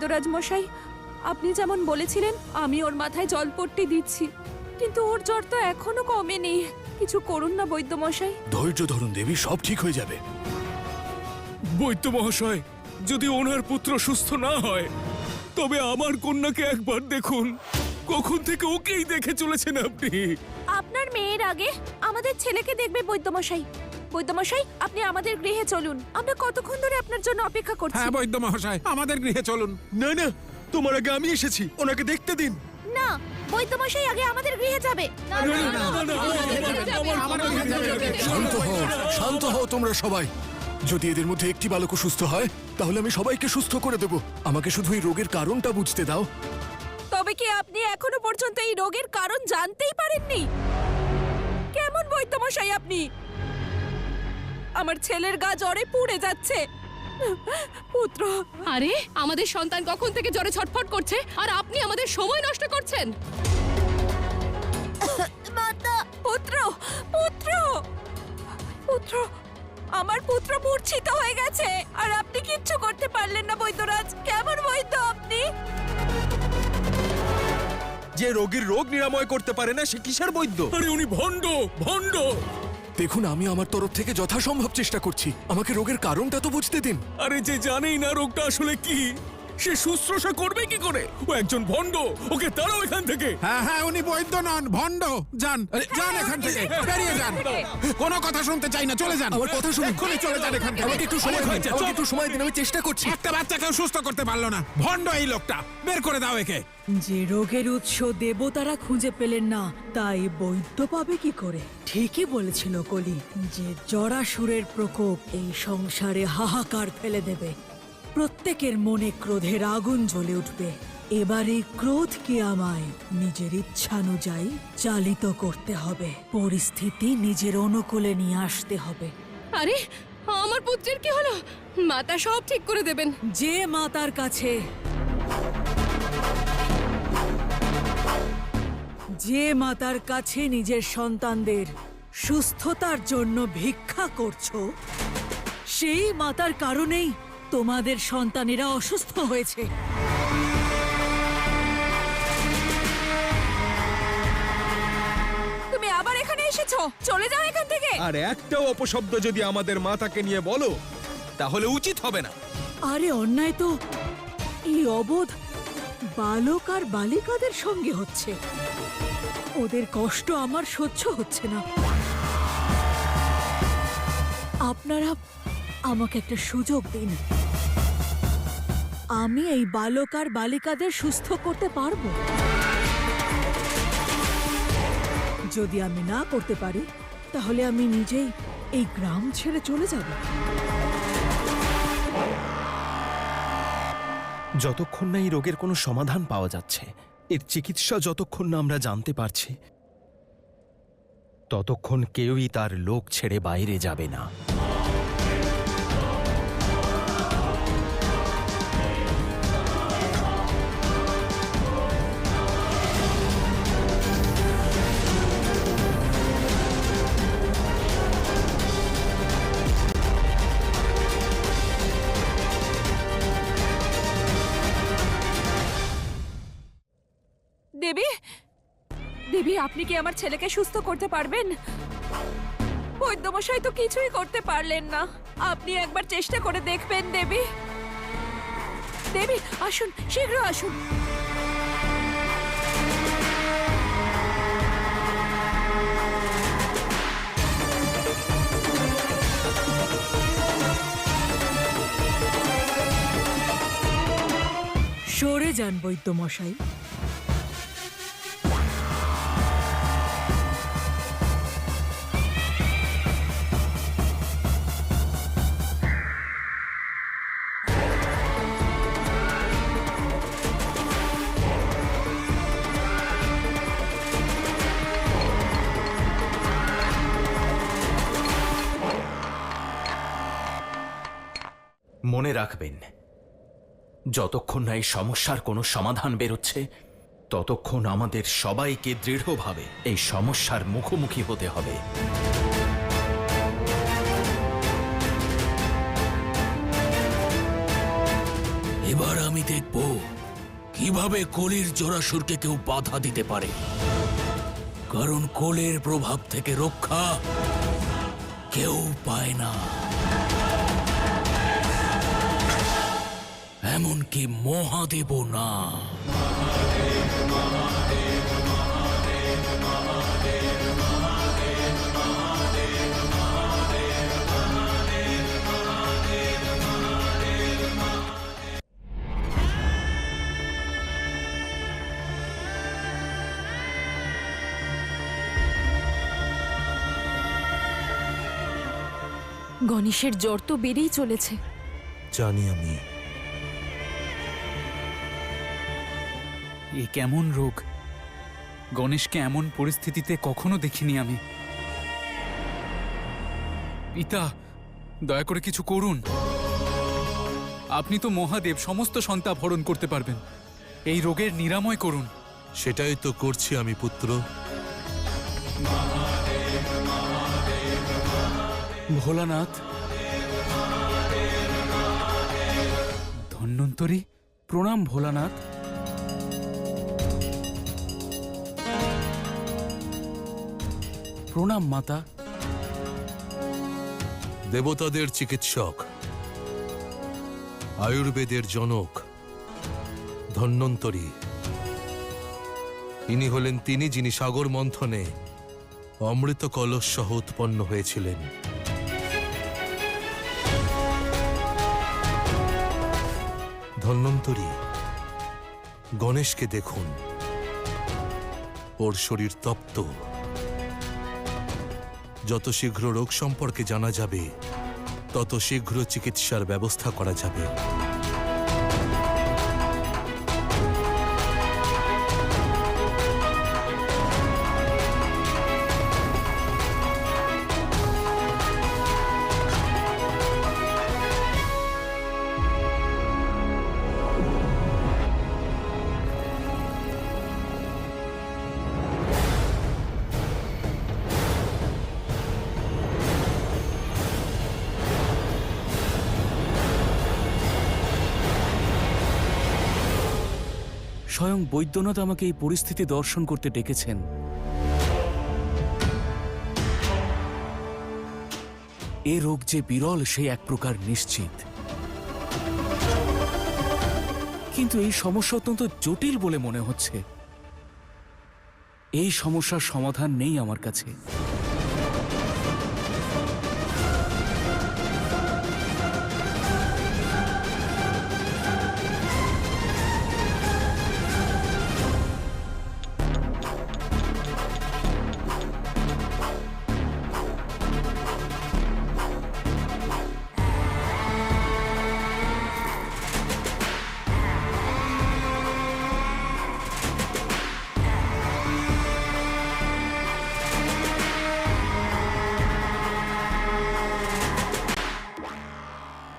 বৈদ্যরাজ মশাই, আপনি যেমন বলেছিলেন আমি ওর মাথায় জলপট্টি দিচ্ছি, কিন্তু ওর জ্বর তো এখনো কমেনি। কিছু করুন না বৈদ্য মশাই। ধৈর্য ধরুন দেবী, সব ঠিক হয়ে যাবে। বৈদ্য মহাশয়, যদি ওনার পুত্র সুস্থ না হয় তবে আমার কন্যাকে একবার দেখুন। কখন থেকে ওকেই দেখে চলেছেন আপনি। আপনার মেয়ের আগে আমাদের ছেলেকে দেখবে বৈদ্য মশাই। বৈদ্য মশাই, আপনি আমাদের গৃহে চলুন। আমরা কতক্ষণ ধরে আপনার জন্য অপেক্ষা করছি। হ্যাঁ বৈদ্য মহাশয়, আমাদের গৃহে চলুন। না না, তোমার আগে আমি এসেছি, ওনাকে দেখতে দিন। না, বৈদ্য মশাই আগে আমাদের গৃহে যাবে। শান্ত হও, শান্ত হও তোমরা সবাই। যদি এদের মধ্যে একটি বালকও সুস্থ হয় তাহলে আমি সবাইকে সুস্থ করে দেব। আমাকে শুধু এই রোগের কারণটা বুঝতে দাও। তবে কি আপনি এখনো পর্যন্ত এই রোগের কারণ জানতেই পারেননি? কেমন বৈদ্য মশাই আপনি? আমার ছেলের গা জ্বরে পুড়ে যাচ্ছে। পুত্র, আরে আমাদের সন্তান কখন থেকে জ্বরে ছটফট করছে আর আপনি আমাদের সময় নষ্ট করছেন। মাতা, পুত্র, পুত্র, পুত্র, আমার পুত্র মূর্ছিত হয়ে গেছে আর আপনি কিচ্ছু করতে পারলেন না বৈদ্যরাজ। কেমন বৈদ্য আপনি? যে রোগীর রোগ নিরাময় করতে পারে না সে কিসের বৈদ্য? আরে উনি ভণ্ড, ভণ্ড। দেখুন, আমি আমার তরফ থেকে যথাসম্ভব চেষ্টা করছি। আমাকে রোগের কারণটা তো বুঝতে দিন। আরে যে জানেই না রোগটা আসলে কি, সে শুশ্রূষা করবে কি করে? ও একজন ভণ্ড, ওকে তাড়াও এখান থেকে। হ্যাঁ হ্যাঁ, উনি বৈদ্য নন, ভণ্ড। যান, যান এখান থেকে, বেরিয়ে যান। কোনো কথা শুনতে চাই না, চলে যান। আমার কথা শুনুন। এক্ষুনি চলে যান এখান থেকে। আমাকে একটু সময় দিন, আমাকে একটু সময় দিন, আমি চেষ্টা করছি। একটা বাচ্চাকেও সুস্থ করতে পারলো না, ভণ্ড এই লোকটা। বের করে দাও একে। যে রোগের উৎস দেবতারা খুঁজে পেলেন না, তাই বৈদ্য পাবে কি করে? ঠিকই বলেছিল কলি যে জরাসুরের প্রকোপ এই সংসারে হাহাকার ফেলে দেবে। প্রত্যেকের মনে ক্রোধের আগুন জ্বলে উঠবে। এবারে ক্রোধকে আমায় নিজের ইচ্ছানুযায়ী চালিত করতে হবে। পরিস্থিতি নিজের অনুকূলে নিয়ে আসতে হবে। আরে আমার পুত্রের কি হলো? মাতা সব ঠিক করে দেবেন। যে মাতার কাছে নিজের সন্তানদের সুস্থতার জন্য ভিক্ষা করছো, সেই মাতার কারণেই তোমাদের সন্তানেরা অসুস্থ হয়েছে। তুমি আবার এখানে এসেছো? চলে যাও এখান থেকে। আর একটাও অপশব্দ যদি আমাদের মাতাকে নিয়ে বলো তাহলে উচিত হবে না। আরে অন্যায় তো এই অবোধ বালক আর বালিকাদের সঙ্গে হচ্ছে। ওদের কষ্ট আমার সহ্য হচ্ছে না। আপনারা আমাকে একটা সুযোগ দিন। আমি এই বালক আর বালিকাদের সুস্থ করতে পারবো। যদি আমি না করতে পারি তাহলে আমি নিজেই এই গ্রাম ছেড়ে চলে যাব। যতক্ষণ না এই রোগের কোনো সমাধান পাওয়া যাচ্ছে, এর চিকিৎসা যতক্ষণ না আমরা জানতে পারছি, ততক্ষণ কেউই তার লোক ছেড়ে বাইরে যাবে না। দেবী, দেবী, আপনি কি আমার ছেলেকে সুস্থ করতে পারবেন? বৈদ্যমশাই তো কিছুই করতে পারলেন না। আপনি একবার চেষ্টা করে দেখবেন দেবী। দেবী, আসুন, শীঘ্র আসুন। সরে যান বৈদ্যমশাই। মনে রাখবেন, যতক্ষণ না এই সমস্যার কোনো সমাধান বেরোচ্ছে ততক্ষণ আমাদের সবাইকে দৃঢ়ভাবে এই সমস্যার মুখোমুখি হতে হবে। এবার আমি দেখব কিভাবে কোলের জোড়াসুরকে কেউ বাধা দিতে পারে, কারণ কোলের প্রভাব থেকে রক্ষা কেউ পায় না, এমনকি মহাদেবও না। গণেশের জ্বর তো বেড়েই চলেছে। জানি আমি। এ কেমন রোগ? গণেশকে এমন পরিস্থিতিতে কখনো দেখিনি আমি। পিতা, দয়া করে কিছু করুন। আপনি তো মহাদেব, সমস্ত সন্তাপ হরণ করতে পারবেন। এই রোগের নিরাময় করুন। সেটাই তো করছি আমি, পুত্র। ভোলানাথ, ধন্বন্তরী, প্রণাম ভোলানাথ। প্রণাম মাতা। দেবতাদের চিকিৎসক, আয়ুর্বেদের জনক ধন্বন্তরী, ইনি হলেন তিনি যিনি সাগর মন্থনে অমৃত কলস সহ উৎপন্ন হয়েছিলেন। ধন্বন্তরী, গণেশকে দেখুন, ওর শরীর তপ্ত। যত শীঘ্র রোগ সম্পর্কে জানা যাবে, তত শীঘ্র চিকিৎসার ব্যবস্থা করা যাবে। স্বয়ং বৈদ্যনাথ আমাকে এই পরিস্থিতি দর্শন করতে ডেকেছেন। এ রোগ যে বিরল সেই এক প্রকার নিশ্চিত, কিন্তু এই সমস্যা অত্যন্ত জটিল বলে মনে হচ্ছে। এই সমস্যার সমাধান নেই আমার কাছে।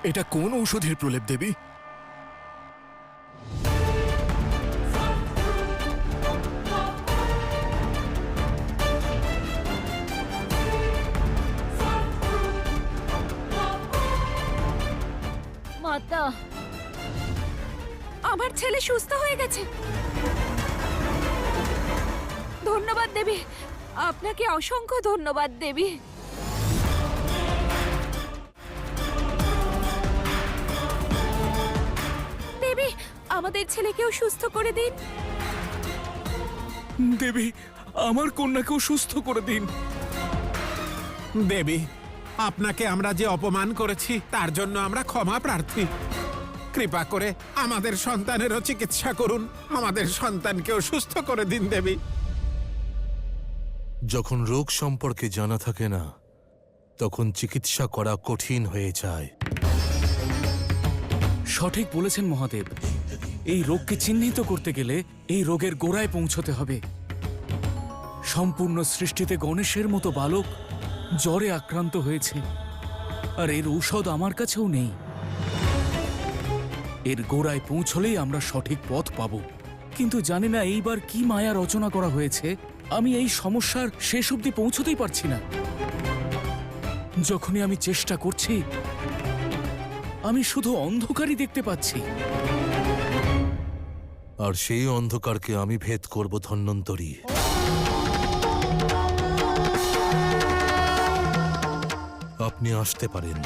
এটা কোন ঔষধের প্রলেপ দেবী? মাতা, আমার ছেলে সুস্থ হয়ে গেছে। ধন্যবাদ দেবী, আপনাকে অসংখ্য ধন্যবাদ দেবী। দেবী, আমাদের ছেলেকেও সুস্থ করে দিন। দেবী, আমার কন্যাকেও সুস্থ করে দিন। দেবী, আপনাকে আমরা যে অপমান করেছি তার জন্য আমরা ক্ষমা প্রার্থী। কৃপা করে আমাদের সন্তানেরও চিকিৎসা করুন, আমাদের সন্তানকেও সুস্থ করে দিন দেবী। যখন রোগ সম্পর্কে জানা থাকে না, তখন চিকিৎসা করা কঠিন হয়ে যায়। সঠিক বলেছেন মহাদেব। এই রোগকে চিহ্নিত করতে গেলে এই রোগের গোড়ায় পৌঁছতে হবে। সম্পূর্ণ সৃষ্টিতে গণেশের মতো বালক জ্বরে আক্রান্ত হয়েছে, আর এর ঔষধ আমার কাছেও নেই। এর গোড়ায় পৌঁছলেই আমরা সঠিক পথ পাব। কিন্তু জানি না এইবার কি মায়া রচনা করা হয়েছে, আমি এই সমস্যার শেষ অবধি পৌঁছতেই পারছি না। যখনই আমি চেষ্টা করছি, আমি শুধু অন্ধকারই দেখতে পাচ্ছি। আর সেই অন্ধকারকে আমি ভেদ করব ধন্বন্তরী। আপনি আসতে পারেন।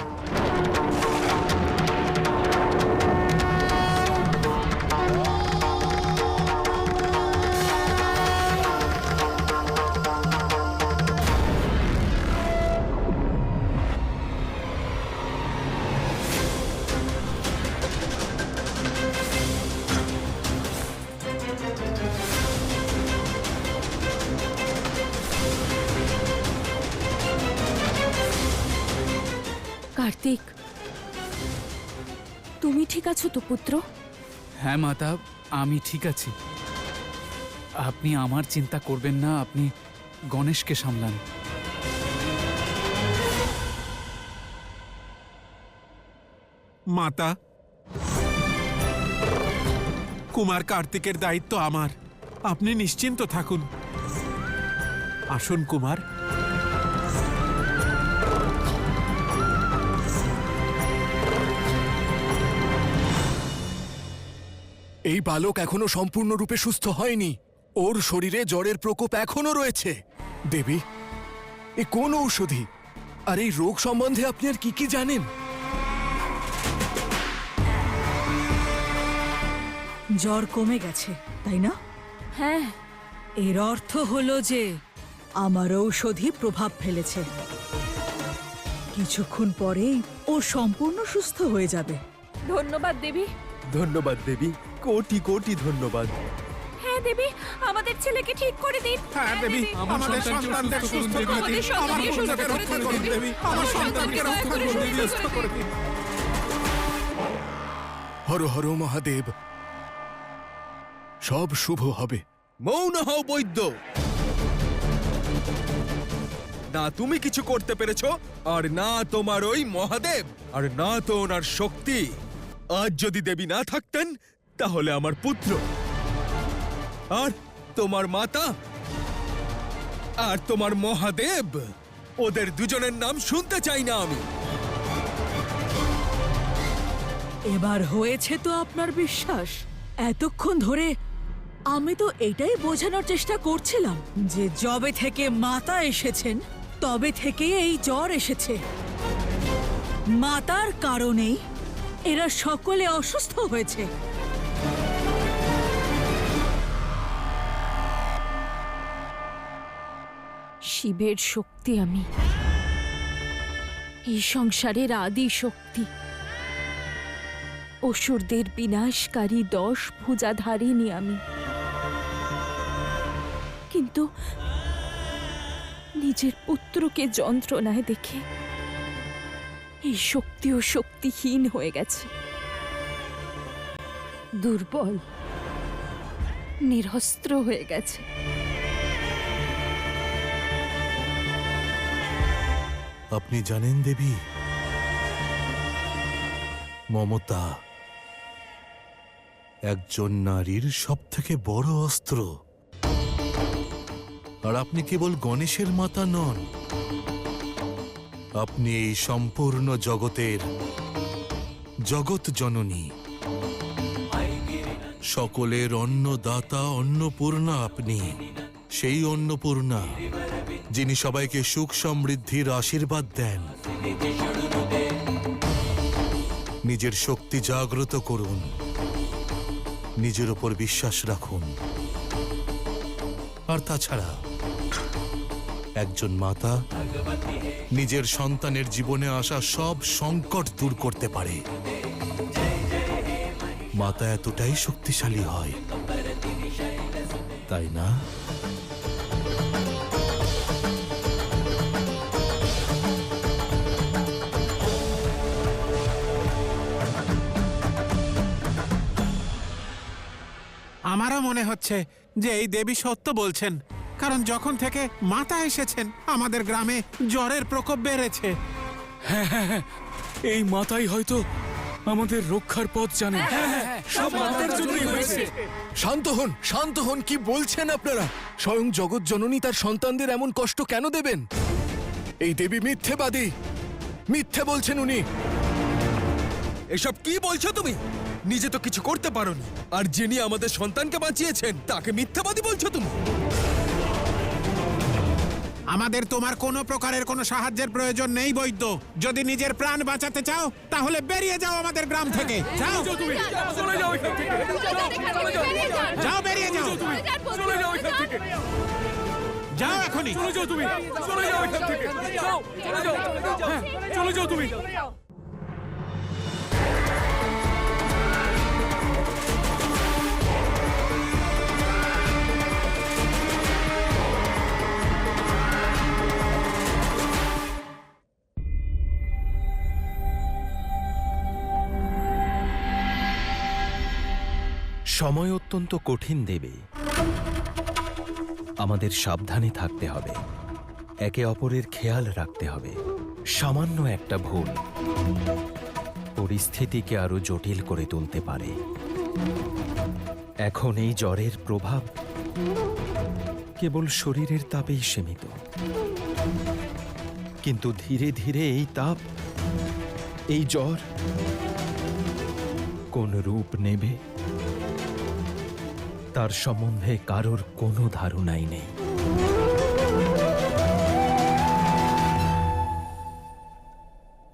কার্তিক, তুমি ঠিক আছো তো পুত্র? হ্যাঁ মাতা, আমি ঠিক আছি। আপনি আমার চিন্তা করবেন না, আপনি গণেশকে সামলান। মাতা, কুমার কার্তিকের দায়িত্ব আমার। আপনি নিশ্চিন্ত থাকুন। আসুন কুমার। এই বালক এখনো সম্পূর্ণরূপে সুস্থ হয়নি। ওর শরীরে জ্বরের প্রকোপ এখনো রয়েছে। দেবী, এ কোন ঔষধি? আর এই রোগ সম্বন্ধে আপনি আর কি কি জানেন? জ্বর কমে গেছে, তাই না? হ্যাঁ। এর অর্থ হলো যে আমার ঔষধি প্রভাব ফেলেছে। কিছুক্ষণ পরেই ও সম্পূর্ণ সুস্থ হয়ে যাবে। ধন্যবাদ দেবী। ধন্যবাদ দেবী, কোটি কোটি ধন্যবাদ। হ্যাঁ দেবী, আমাদের ছেলেকে ঠিক করে দিন। হ্যাঁ দেবী, আমাদের সন্তানদের সুস্থ করে দিন। আমার সন্তানকে রক্ষা করুন দেবী। আমার সন্তানকে রক্ষা করুন দেবী, সুস্থ করে দিন। হর হর মহাদেব, সব শুভ হবে। মৌন হও বৈদ্য। না তুমি কিছু করতে পেরেছো, আর না তোমার ওই মহাদেব, আর না তো ওনার শক্তি। আজ যদি দেবী না থাকতেন, তাহলে আমার পুত্র আর তোমার মাতা আর তোমার মহাদেব, ওদের দুজনের নাম শুনতে চাই না আমি। এবার হয়েছে তো আপনার বিশ্বাস? এতক্ষণ ধরে আমি তো এটাই বোঝানোর চেষ্টা করছিলাম যে যবে থেকে মাতা এসেছেন তবে থেকে এই জ্বর এসেছে। মাতার কারণেই এরা সকলে অসুস্থ হয়েছে। শিবের শক্তি আমি, এই সংসারের আদি শক্তি, অসুরদের বিনাশকারী 10 ভুজাধারিণী আমি। কিন্তু নিজের পুত্রকে যন্ত্রণায় দেখে এই শক্তিও শক্তিহীন হয়ে গেছে, দুর্বল, নিরস্ত্র হয়ে গেছে। আপনি জানেন দেবী, মমতা একজন নারীর সবথেকে বড় অস্ত্র। আর আপনি কেবল গণেশের মাতা নন, আপনি এই সম্পূর্ণ জগতের জগৎ জননী, সকলের অন্নদাতা, অন্নপূর্ণা আপনি। সেই অন্নপূর্ণা যিনি সবাইকে সুখ সমৃদ্ধির আশীর্বাদ দেন। নিজের শক্তি জাগ্রত করুন, নিজের উপর বিশ্বাস রাখুন। আর তাছাড়া একজন মাতা নিজের সন্তানের জীবনে আসা সব সংকট দূর করতে পারে। মাতা এতটাই শক্তিশালী হয়, তাই না? আমারও মনে হচ্ছে যে এই দেবী সত্য বলছেন, কারণ যখন থেকে মাতা এসেছেন আমাদের গ্রামে জ্বরের প্রকোপ বেড়েছে। হ্যাঁ হ্যাঁ হ্যাঁ, এই মাতাই হয়তো আমাদের রক্ষার পথ জানে। সব মাতার জন্যই হয়েছে। শান্ত হন, শান্ত হন। কি বলছেন আপনারা? স্বয়ং জগৎ জননী তার সন্তানদের এমন কষ্ট কেন দেবেন? এই দেবী মিথ্যেবাদী, মিথ্যে বলছেন উনি। এসব কি বলছো তুমি? নিজে তো কিছু করতে পারোনি, আর যিনি আমাদের সন্তানকে বাঁচিয়েছেন তাকে মিথ্যাবাদী বলছো তুমি। আমাদের তোমার কোনো প্রকারের কোনো সাহায্যের প্রয়োজন নেই বৈদ্য। যদি নিজের প্রাণ বাঁচাতে চাও তাহলে বেরিয়ে যাও আমাদের গ্রাম থেকে। যাও যাও, বেরিয়ে যাও, যাও এখনই। সময় অত্যন্ত কঠিন দেবে, আমাদের সাবধানে থাকতে হবে, একে অপরের খেয়াল রাখতে হবে। সামান্য একটা ভুল পরিস্থিতিকে আরো জটিল করে তুলতে পারে। এখন এই জ্বরের প্রভাব কেবল শরীরের তাপেই সীমিত, কিন্তু ধীরে ধীরে এই তাপ, এই জ্বর কোন রূপ নেবে তার সম্বন্ধে কারোর কোনো ধারণাই নেই।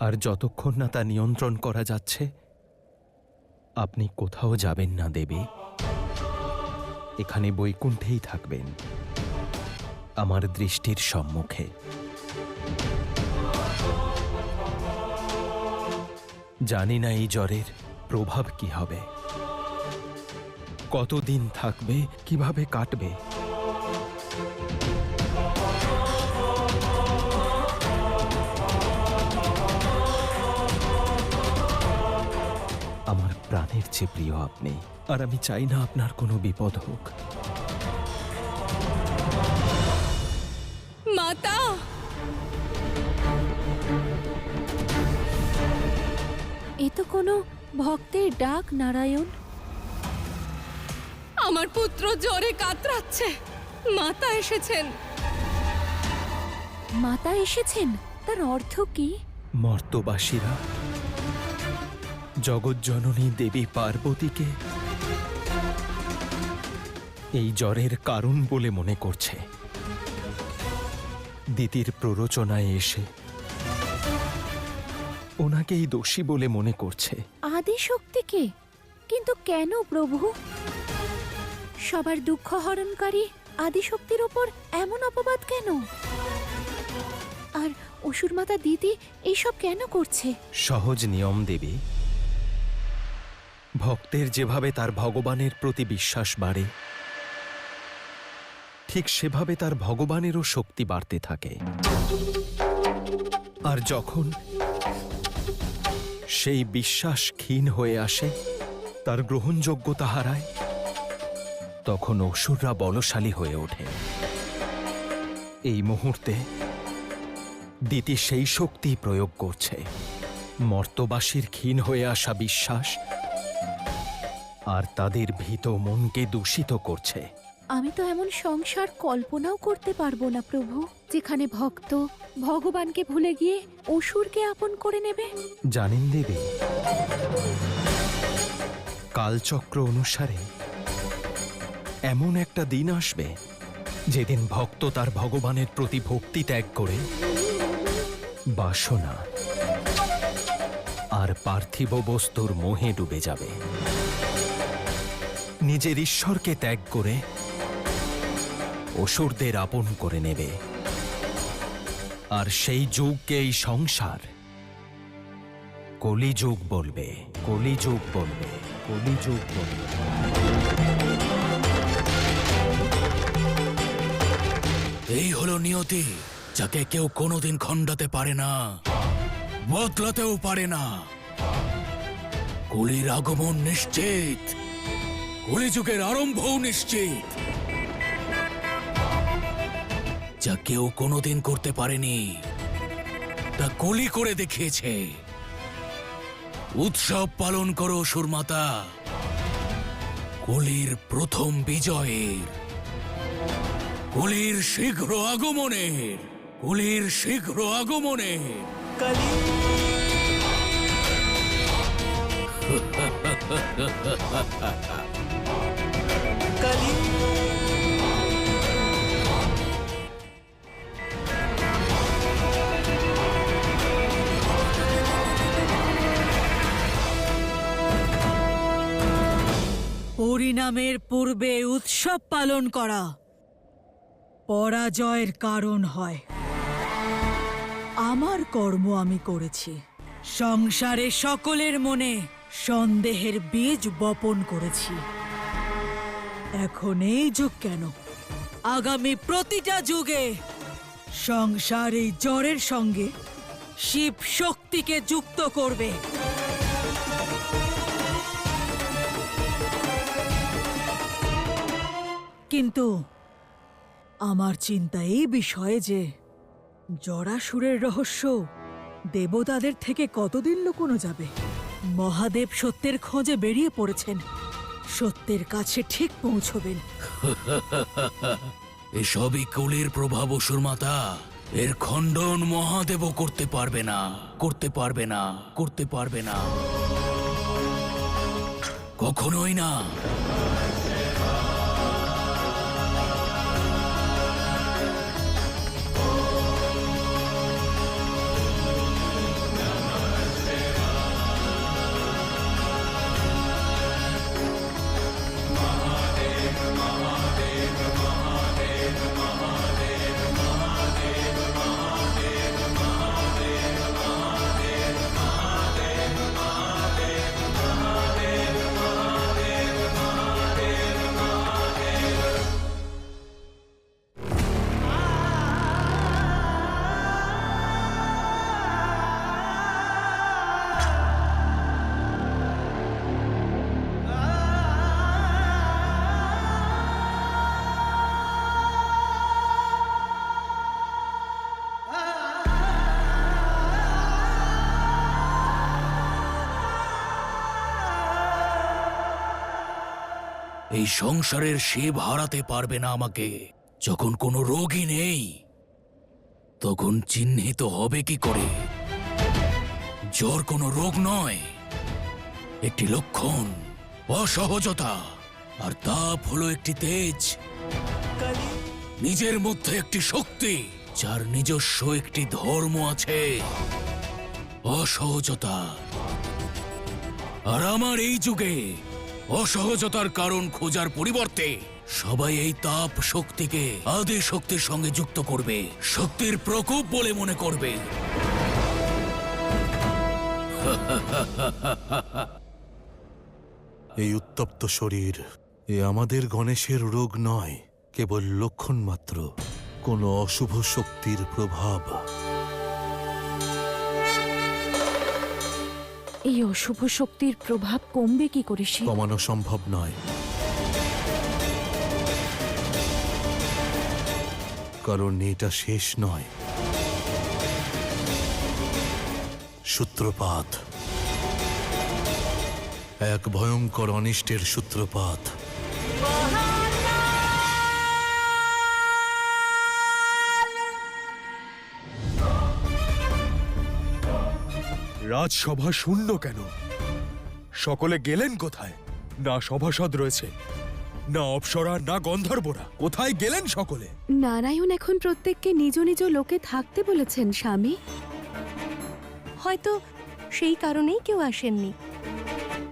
আর যতক্ষণ না তা নিয়ন্ত্রণ করা যাচ্ছে, আপনি কোথাও যাবেন না দেবী। এখানে বৈকুণ্ঠেই থাকবেন, আমার দৃষ্টির সম্মুখে। জানি না এই জ্বরের প্রভাব কি হবে, কতদিন থাকবে, কিভাবে কাটবে। আমার প্রাণের চেয়ে প্রিয় আপনি, আর আমি চাই না আপনার কোনো বিপদ হোক। মাতা, এ তো কোনো ভক্তের ডাক, নারায়ণ। আমার পুত্র জ্বরে কাতরাচ্ছে। মাতা এসেছেন। মাতা এসেছেন, তার অর্থ কি? মর্তবাসীরা জগজ্জননী দেবী পার্বতীকে এই জ্বরের কারণ বলে মনে করছে। দিতির প্ররোচনায় এসে ওনাকেই দোষী বলে মনে করছে। আদি শক্তিকে? কিন্তু কেন প্রভু? সবার দুঃখ হরণকারী আদি শক্তির ওপর এমন অপবাদ কেন? আর অসুর মাতা দিদি এইসব কেন করছে? সহজ নিয়ম দেবী। ভক্তের যেভাবে তার ভগবানের প্রতি বিশ্বাস বাড়ে, ঠিক সেভাবে তার ভগবানেরও শক্তি বাড়তে থাকে। আর যখন সেই বিশ্বাস ক্ষীণ হয়ে আসে, তার গ্রহণযোগ্যতা হারায়, তখন অসুররা বলশালী হয়ে ওঠে। এই মুহূর্তে দিতি সেই শক্তি প্রয়োগ করছে, মর্তবাসীর ক্ষীণ হয়ে আসা বিশ্বাস আর তাদের ভীত মনকে দূষিত করছে। আমি তো এমন সংসার কল্পনাও করতে পারবো না প্রভু, যেখানে ভক্ত ভগবানকে ভুলে গিয়ে অসুরকে আপন করে নেবে। জানেন দেবী, কালচক্র অনুসারে এমন একটা দিন আসবে যেদিন ভক্ত তার ভগবানের প্রতি ভক্তি ত্যাগ করে বাসনা আর পার্থিব বস্তুর মোহে ডুবে যাবে, নিজের ঈশ্বরকে ত্যাগ করে অসুরদের আপন করে নেবে। আর সেই যুগকে এই সংসার কলিযুগ বলবে, কলিযুগ বলবে, কলিযুগ বলবে। এই হলো নিয়তি, যাকে কেউ কোনোদিন খণ্ডাতে পারে না, বদলাতেও পারে না। কলির আগমন নিশ্চিত, কলিযুগের আরম্ভও নিশ্চিত। যা কেউ কোনোদিন করতে পারেনি তা কলি করে দেখিয়েছে। উৎসব পালন করো সুরমাতা, কলির প্রথম বিজয়ের, কলির শীঘ্র আগমনের, কলির শীঘ্র আগমনের। পরিণামের পূর্বে উৎসব পালন করা পরাজয়ের কারণ হয়। আমার কর্ম আমি করেছি, সংসারে সকলের মনে সন্দেহের বীজ বপন করেছি। এখন এই যুগ কেন, আগামী প্রতিটা যুগে সংসার এই জ্বরের সঙ্গে শিব শক্তিকে যুক্ত করবে। কিন্তু আমার চিন্তা এই বিষয়ে যে জরাসুরের রহস্য দেবতাদের থেকে কতদিন লুকোনো যাবে। মহাদেব সত্যের খোঁজে বেরিয়ে পড়েছেন, সত্যের কাছে ঠিক পৌঁছবেন। এসবই কলির প্রভাব অসুর মাতা। এর খণ্ডন মহাদেবও করতে পারবে না, করতে পারবে না, করতে পারবে না, কখনোই না। এই সংসারের শিব হারাতে পারবে না আমাকে। যখন কোনো রোগই নেই তখন চিহ্নিত হবে কি করে? জ্বর কোনো রোগ নয়, একটি লক্ষণ, অসহজতা। আর তাপ হলো একটি তেজ, নিজের মধ্যে একটি শক্তি, যার নিজস্ব একটি ধর্ম আছে, অসহজতা। আর আমার এই যুগে অসহজতার কারণ খোঁজার পরিবর্তে সবাই এই তাপ শক্তিকে আদি শক্তির সঙ্গে যুক্ত করবে, শক্তির প্রকোপ বলে মনে করবে। এই উত্তপ্ত শরীর এ আমাদের গণেশের রোগ নয়, কেবল লক্ষণ মাত্র, কোনো অশুভ শক্তির প্রভাব। এই অশুভ শক্তির প্রভাব কমবে কি করে? কমানো সম্ভব নয়, কারণ এটা শেষ নয়। সূত্রপাত, এক ভয়ঙ্কর অনিষ্টের সূত্রপাত। রাজসভা শূন্য কেন? সকলে গেলেন কোথায়? না সভাসদ রয়েছে, না অপ্সরা, না গন্ধর্বরা। কোথায় গেলেন সকলে? নারায়ণ এখন প্রত্যেককে নিজ নিজ লোকে থাকতে বলেছেন স্বামী। হয়তো সেই কারণেই কেউ আসেননি।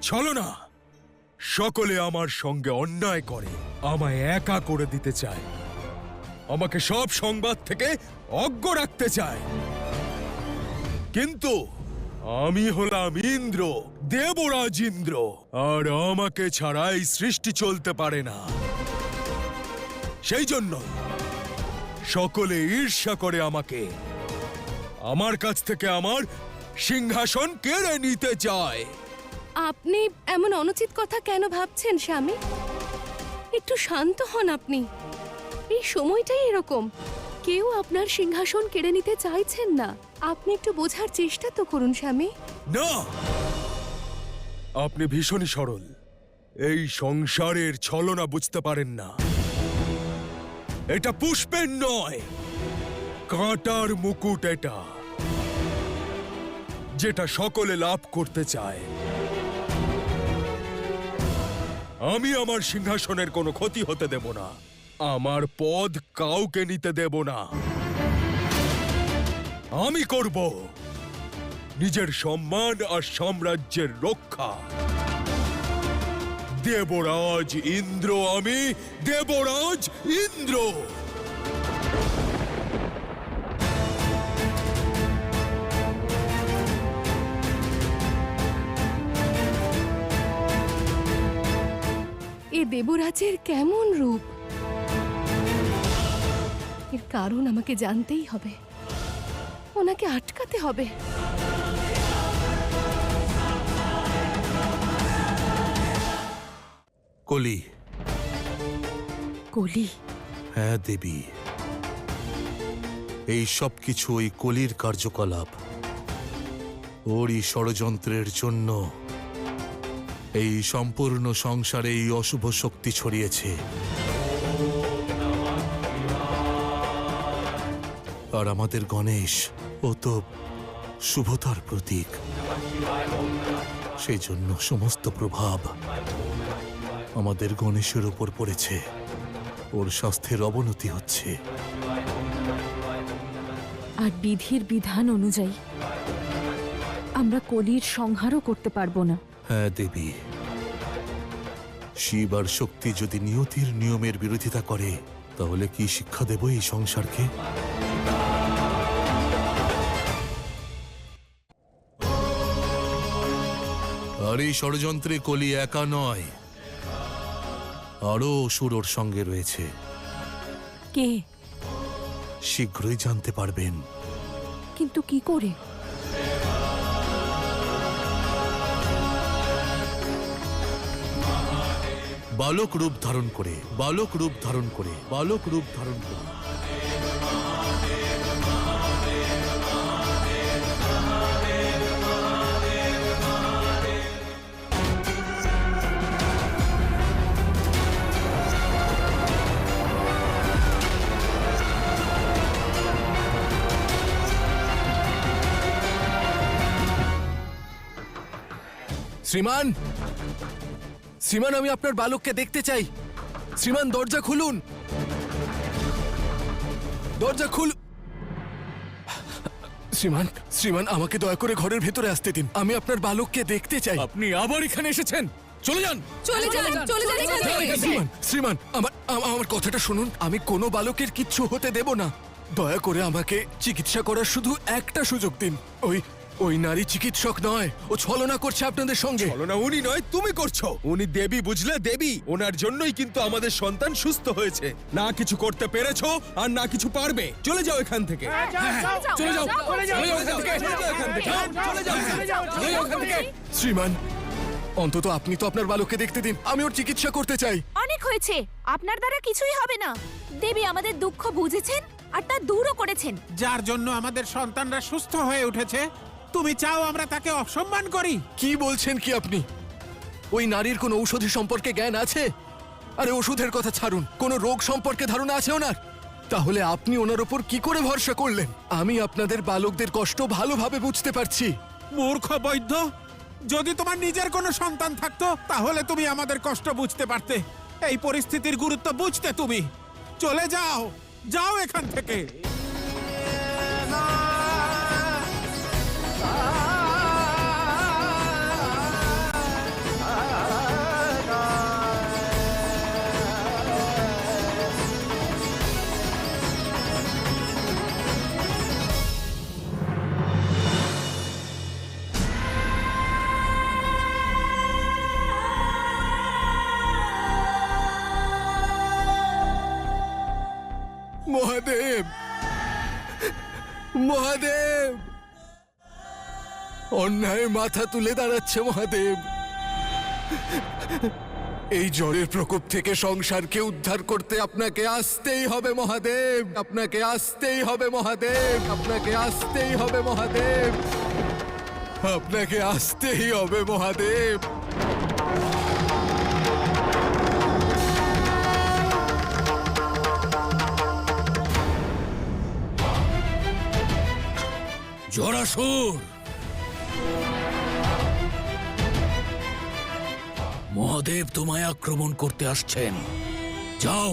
চলো না, সকলে আমার সঙ্গে অন্যায় করে, আমায় একা করে দিতে চায়, আমাকে সব সংবাদ থেকে অজ্ঞ রাখতে চায়। কিন্তু আমি হলাম ইন্দ্র, দেবরাজ ইন্দ্র, আর আমাকে ছাড়া এই সৃষ্টি চলতে পারে না। সেই জন্য সকলে ঈর্ষা করে আমাকে, আমার কাছ থেকে আমার সিংহাসন কেড়ে নিতে চায়। আপনি এমন অনুচিত কথা কেন ভাবছেন স্বামী? একটু শান্ত হন আপনি। এই সময়টাই এরকম, কেউ আপনার সিংহাসন কেড়ে নিতে চাইছেন না। আপনি একটু বোঝার চেষ্টা তো করুন স্বামী। না, আপনি ভীষণই সরল, এই সংসারের ছলনা বুঝতে পারেন না। এটা পুষ্পের নয়, কাঁটার মুকুট এটা, যেটা সকলে লাভ করতে চায়। আমি আমার সিংহাসনের কোনো ক্ষতি হতে দেব না। আমার পদ কাউকে নিতে দেব না। আমি করব নিজের সম্মান আর সাম্রাজ্যের রক্ষা। দেবরাজ ইন্দ্র, আমি দেবরাজ ইন্দ্র। এ দেবরাজের কেমন রূপ? এর কারণ আমাকে জানতেই হবে, ওনাকে আটকাতে হবে। কলি। কলি? হ্যাঁ দেবী, এই সব কিছু ওই কলির কার্যকলাপ। ওরই ষড়যন্ত্রের জন্য এই সম্পূর্ণ সংসারে এই অশুভ শক্তি ছড়িয়েছে। আর আমাদের গণেশ, ও তো শুভতার প্রতীক। সেই জন্য সমস্ত প্রভাব আমাদের গণেশের উপর পড়েছে। ওর স্বাস্থ্যের অবনতি হচ্ছে। আর বিধির বিধান অনুযায়ী আমরা কলির সংহারও করতে পারবো না। হ্যাঁ দেবী, শিব আর শক্তি যদি নিয়তির নিয়মের বিরোধিতা করে, তাহলে কি শিক্ষা দেব এই সংসারকে? আর এই ষড়যন্ত্রে কলি একা নয়, আরো অসুর ওর সঙ্গে রয়েছে। কে? শীঘ্রই জানতে পারবেন। কিন্তু কি করে? বালক রূপ ধারণ করে, বালক রূপ ধারণ করে, বালক রূপ ধারণ করে। শ্রীমান, শ্রীমান, আমি আপনার বালককে দেখতে চাই। শ্রীমান, দরজা খুলুন, দরজা খুল। শ্রীমান, শ্রীমান, আমাকে দয়া করে ঘরের ভেতরে আসতে দিন। আমি আপনার বালককে দেখতে চাই। আপনি আবার এখানে এসেছেন? চলে যান। চলে যান, চলে যান এখান থেকে। শ্রীমান, শ্রীমান, আমার কথাটা শুনুন। আমি কোনো বালকের কিচ্ছু হতে দেব না। দয়া করে আমাকে চিকিৎসা করার শুধু একটা সুযোগ দিন। ওই নারী চিকিৎসক নয়, ও ছলনা করছে আপনাদের সঙ্গে। ছলনা উনি নয়, তুমি করছো। উনি দেবী, বুঝলে? দেবী। ওনার জন্যই কিন্তু আমাদের সন্তান সুস্থ হয়েছে। না কিছু করতে পেরেছো আর না কিছু পারবে। চলে যাও এখান থেকে। চলে যাও, চলে যাও এখান থেকে। শ্রীমান, অন্তত আপনি তো আপনার বালককে দেখতে দিন। আমি ওর চিকিৎসা করতে চাই। অনেক হয়েছে, আপনার দ্বারা কিছুই হবে না। দেবী আমাদের দুঃখ বুঝেছেন আর তা দূরও করেছেন। যার জন্য আমাদের সন্তানরা সুস্থ হয়ে উঠেছে, তুমি চাও আমরা তাকে অসম্মান করি? কি বলছেন কি আপনি? ওই নারীর কোনো ঔষধি সম্পর্কে জ্ঞান আছে? আরে ওষুধের কথা ছাড়ুন, কোনো রোগ সম্পর্কে ধারণা আছে ওনার? তাহলে আপনি ওনার ওপর কি করে ভরসা করলেন? আমি আপনাদের বালকদের কষ্ট ভালোভাবে বুঝতে পারছি। মূর্খ বৈদ্য, যদি তোমার নিজের কোনো সন্তান থাকতো তাহলে তুমি আমাদের কষ্ট বুঝতে পারতে। এই পরিস্থিতির গুরুত্ব বুঝতে তুমি। চলে যাও, যাও এখান থেকে। মহাদেব, মহাদেব, অন্যায় মাথা তুলে দাঁড়াচ্ছে মহাদেব। এই জ্বরের প্রকোপ থেকে সংসারকে উদ্ধার করতে আপনাকে আসতেই হবে মহাদেব। আপনাকে আসতেই হবে মহাদেব। আপনাকে আসতেই হবে মহাদেব। আপনাকে আসতেই হবে মহাদেব। জরাসুর, মহাদেব তোমায় আক্রমণ করতে আসছেন। যাও,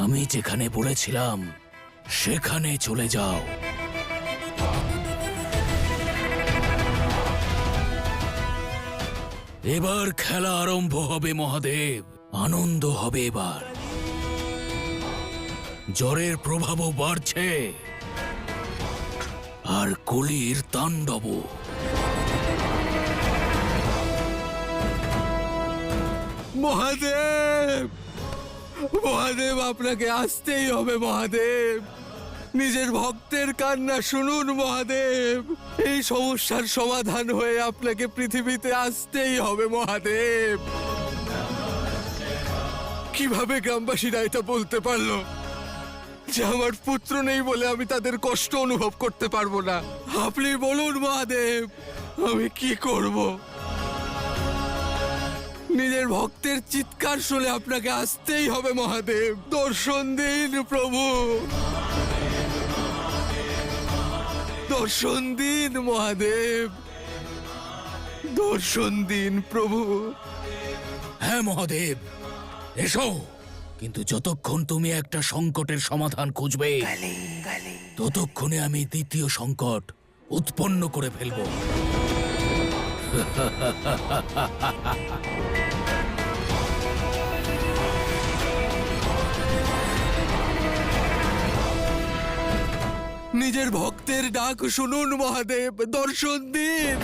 আমি যেখানে বলেছিলাম সেখানে চলে যাও। এবার খেলা আরম্ভ হবে মহাদেব, আনন্দ হবে এবার। জ্বরের প্রভাবও বাড়ছে, আর কলির তাণ্ডব। মহাদেব, মহাদেব আপনাকে আসতেই হবে মহাদেব। নিজের ভক্তের কান্না শুনুন মহাদেব। এই সমস্যার সমাধান হয়ে আপনাকে পৃথিবীতে আসতেই হবে মহাদেব। কিভাবে গ্রামবাসীরা এটা বলতে পারলো যে আমার পুত্র নেই বলে আমি তাদের কষ্ট অনুভব করতে পারবো না? আপনি বলুন মহাদেব, আমি কি করব? নিজের ভক্তের চিৎকার শুনে আপনাকে আসতেই হবে মহাদেব। দর্শন দিন প্রভু, দর্শন দিন মহাদেব, দর্শন দিন প্রভু। হ্যাঁ মহাদেব, এসো। কিন্তু যতক্ষণ তুমি একটা সংকটের সমাধান খুঁজবে, ততক্ষণে আমি দ্বিতীয় সংকট উৎপন্ন করে ফেলব। নিজের ভক্তের ডাক শুনুন মহাদেব, দর্শন দিন।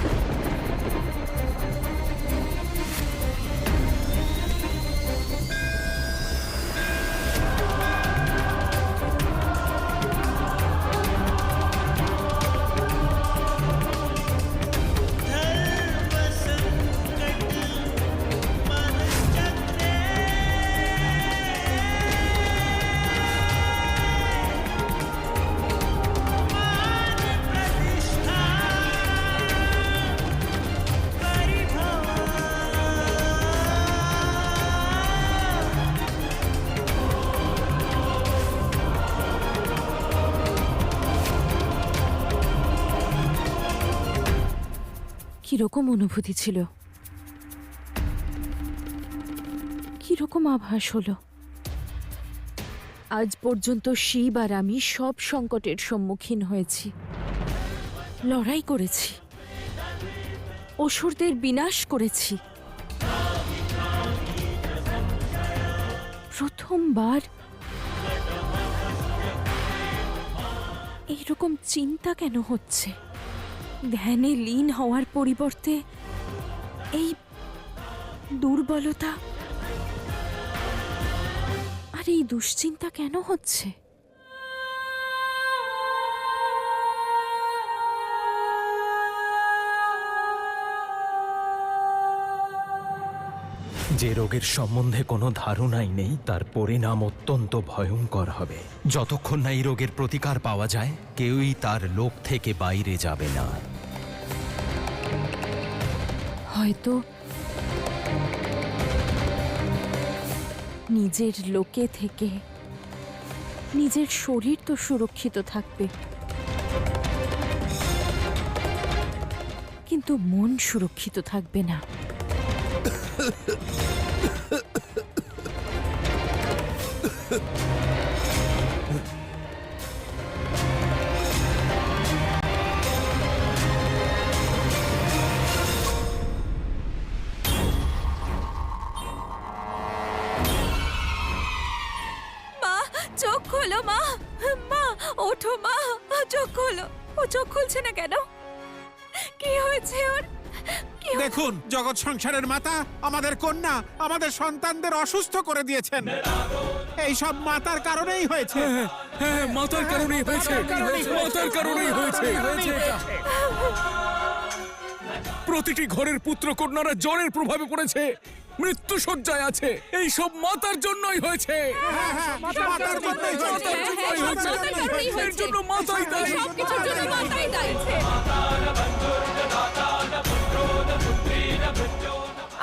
কিরকম অনুভূতি ছিল, কিরকম আভাস হলো? আজ পর্যন্ত শিব আর আমি সব সংকটের সম্মুখীন হয়েছি, লড়াই করেছি, অসুরদের বিনাশ করেছি। প্রথমবার এইরকম চিন্তা কেন হচ্ছে? ধ্যানে লীন হওয়ার পরিবর্তে এই দুর্বলতা আর এই দুশ্চিন্তা কেন হচ্ছে? যে রোগের সম্বন্ধে কোনো ধারণাই নেই, তার পরিণাম অত্যন্ত ভয়ঙ্কর হবে। যতক্ষণ না এই রোগের প্রতিকার পাওয়া যায়, কেউই তার লোক থেকে বাইরে যাবে না। হয়তো নিজের লোকে থেকে নিজের শরীর তো সুরক্ষিত থাকবে, কিন্তু মন সুরক্ষিত থাকবে না। চোখ খোলো মা, মা ওঠো মা, চোখ খোলো। ও চোখ খুলছে না কেন? কি হয়েছে ওর? দেখুন, জগৎ সংসারের মাতা আমাদের কন্যা, আমাদের সন্তানদের অসুস্থ করে দিয়েছেন। এই সব মাতার কারণেই হয়েছে। হ্যাঁ, মাতার কারণেই হয়েছে, মাতার কারণেই হয়েছে। প্রতিটি ঘরের পুত্র কন্যারা জ্বরের প্রভাবে পড়েছে, মৃত্যু শয্যায় আছে। এই সব মাতার জন্যই হয়েছে। মাতার জন্যই হয়েছে। এর জন্য মাতাই দায়ী। সবকিছুর জন্য মাতাই দায়ী।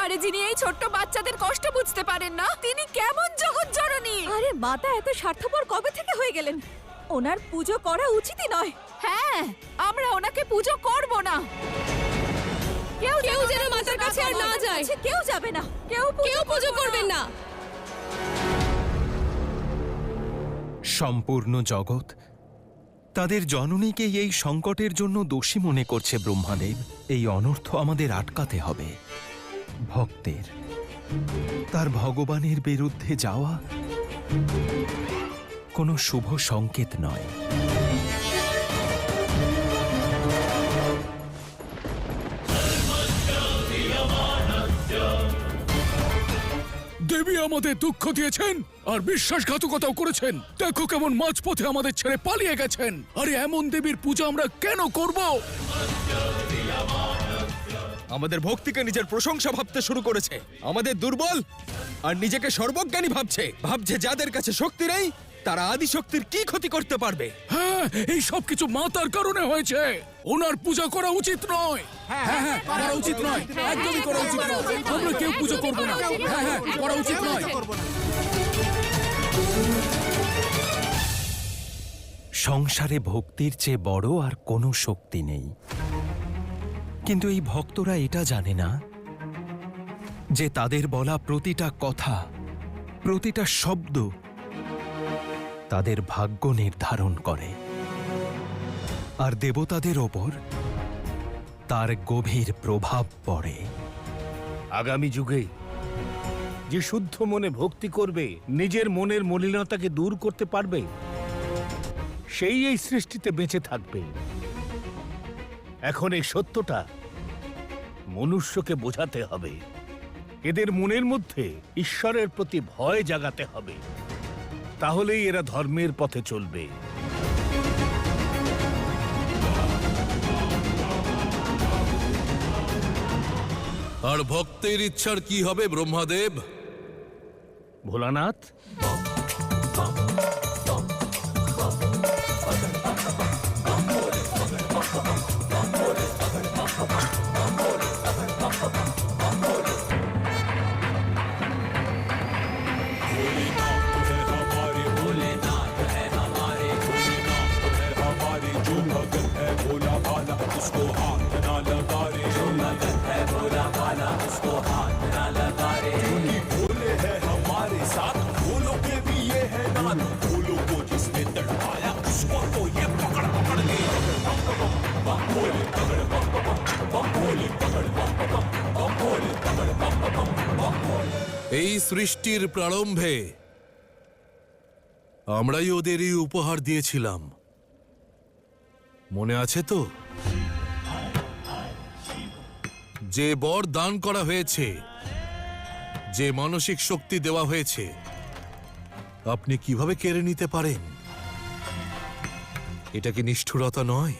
আরে যিনি এই ছোট্ট বাচ্চাদের কষ্ট বুঝতে পারেন না, তিনি কেমন জগৎ জননী? আরে মাতা এত স্বার্থপর কবে থেকে হয়ে গেলেন? ওনার পুজো করা উচিতই নয়। হ্যাঁ, আমরা ওনাকে পুজো করব না, কেউ যেন মাতার কাছে আর না যায়। কেউ যাবে না, কেউ পুজো করবেন না। সম্পূর্ণ জগৎ তাদের জননীকে এই সংকটের জন্য দোষী মনে করছে ব্রহ্মাদেব। এই অনর্থ আমাদের আটকাতে হবে। ভক্তের তার ভগবানের বিরুদ্ধে যাওয়া কোনো শুভ সংকেত নয়। দেবী আমাদের দুঃখ দিয়েছেন আর বিশ্বাসঘাতকতাও করেছেন। দেখো কেমন মাঝপথে আমাদের ছেড়ে পালিয়ে গেছেন। আরে এমন দেবীর পূজা আমরা কেন করব? আমাদের ভক্তিকে নিজের প্রশংসা ভাবতে শুরু করেছে। আমাদের দুর্বল আর নিজেকে সর্বজ্ঞানী ভাবছে যাদের কাছে শক্তি নেই তারা আদি শক্তির কি ক্ষতি করতে পারবে। হ্যাঁ, এই সব কিছু মাতার কারণে হয়েছে। ওনার পূজা করা উচিত নয়। হ্যাঁ, করা উচিত নয়, একদমই করা উচিত নয়। আমরা কেউ পুজো করব না। হ্যাঁ, করা উচিত নয়। সংসারে ভক্তির চেয়ে বড় আর কোনো শক্তি নেই। কিন্তু এই ভক্তরা এটা জানে না যে তাদের বলা প্রতিটা কথা, প্রতিটা শব্দ তাদের ভাগ্য নির্ধারণ করে, আর দেবতাদের ওপর তার গভীর প্রভাব পড়ে। আগামী যুগে যে শুদ্ধ মনে ভক্তি করবে, নিজের মনের মলিনতাকে দূর করতে পারবে, সেই এই সৃষ্টিতে বেঁচে থাকবে। এখন এই সত্যটা মনুষ্যকে বোঝাতে হবে। এদের মনের মধ্যে ঈশ্বরের প্রতি ভয় জাগাতে হবে। তাহলেই এরা ধর্মের পথে চলবে। আর ভক্তের ইচ্ছার কি হবে ব্রহ্মাদেব? ভোলানাথ, এই সৃষ্টির প্রারম্ভে আমরাই ওদেরই উপহার দিয়েছিলাম, মনে আছে তো? যে বর দান করা হয়েছে, যে মানসিক শক্তি দেওয়া হয়েছে, আপনি কিভাবে কেড়ে নিতে পারেন? এটা কি নিষ্ঠুরতা নয়?